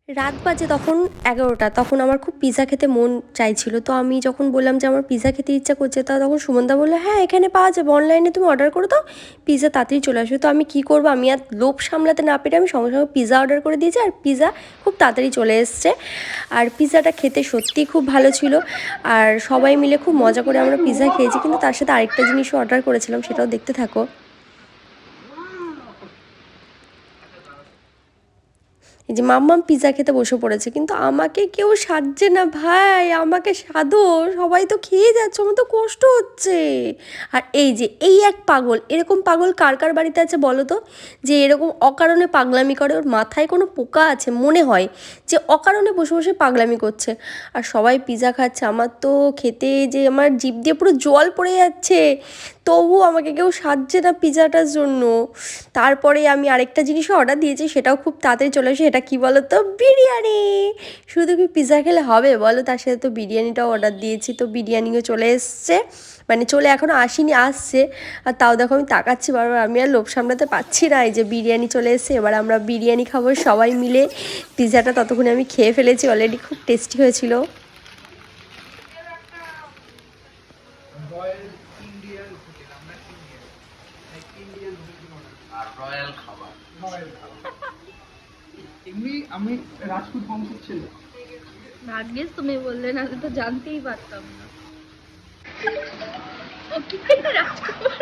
রাত বাজে তখন ১১টা। তখন আমার খুব পিৎজা খেতে মন চাইছিল। তো আমি যখন বললাম যে, "আমার পিৎজা খেতে ইচ্ছা করছে", তখন সুমনদা বলল, "হ্যাঁ, এখানে পাওয়া যাবে। অনলাইনে তুমি অর্ডার করে দাও। পিৎজা তাড়াতাড়ি চলে আসবে।" তো আমি কী করব? আমি আর লোভ সামলাতে না পেরে আমি সঙ্গে, সঙ্গে পিৎজা অর্ডার করে দিয়েছি। আর পিৎজা খুব তাড়াতাড়ি চলে এসছে। আর পিৎজাটা খেতে সত্যিই খুব ভালো ছিল। আর সবাই মিলে খুব মজা করে আমরা পিৎজা খেয়েছি। কিন্তু তার সাথে আরেকটা জিনিসও অর্ডার করেছিলাম, সেটাও দেখতে থাকো। এই যে মাম্মাম পিৎজা খেতে বসে পড়েছে, কিন্তু আমাকে কেউ সাধছে না ভাই, আমাকে সাধো, সবাই তো খেয়ে যাচ্ছে, আমার তো কষ্ট হচ্ছে। আর এই যে এই এক পাগল, এরকম পাগল কার কার বাড়িতে আছে বলো তো, যে এরকম অকারণে পাগলামি করে, ওর মাথায় কোনো পোকা আছে মনে হয়, যে অকারণে বসে বসে পাগলামি করছে। আর সবাই পিৎজা খাচ্ছে, আমার তো খেতে যে আমার জিভ দিয়ে পুরো জল পড়ে যাচ্ছে, তবু আমাকে কেউ সাধছে না পিৎজাটার জন্য। তারপরে আমি আরেকটা জিনিসও অর্ডার দিয়েছি, সেটাও খুব তাড়াতাড়ি চলে আসে। এটা কী বলো তো? বিরিয়ানি। শুধু কি পিৎজা খেলে হবে বলো? তার সাথে তো বিরিয়ানিটাও অর্ডার দিয়েছি, তো বিরিয়ানিও চলে এসছে, মানে চলে এখনও আসেনি, আসছে। আর তাও দেখো আমি তাকাচ্ছি বারবার, আমি আর লোভ সামলাতে পারছি না। এই যে বিরিয়ানি চলে এসছে, এবার আমরা বিরিয়ানি খাবো সবাই মিলে। পিৎজাটা ততক্ষণে আমি খেয়ে ফেলেছি অলরেডি, খুব টেস্টি হয়েছিল। এমনি আমি রাজপুত বংশের ছেলে। ভাগ্যিস তুমি বললে, না তো জানতেই পারতাম না। ও কি রাজকুমার,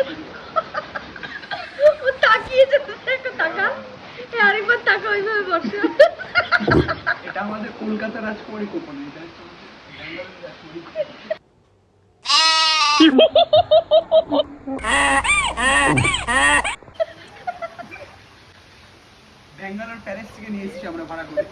ও তাকিয়েছে, একটা টাকা, আরেকবার টাকা ওইভাবে বসে। এটা আমাদের কলকাতা রাজকুমারী কোপন, এটা হচ্ছে ব্যাঙ্গালোর প্যালেস থেকে নিয়ে এসেছি আমরা ভাড়া করে।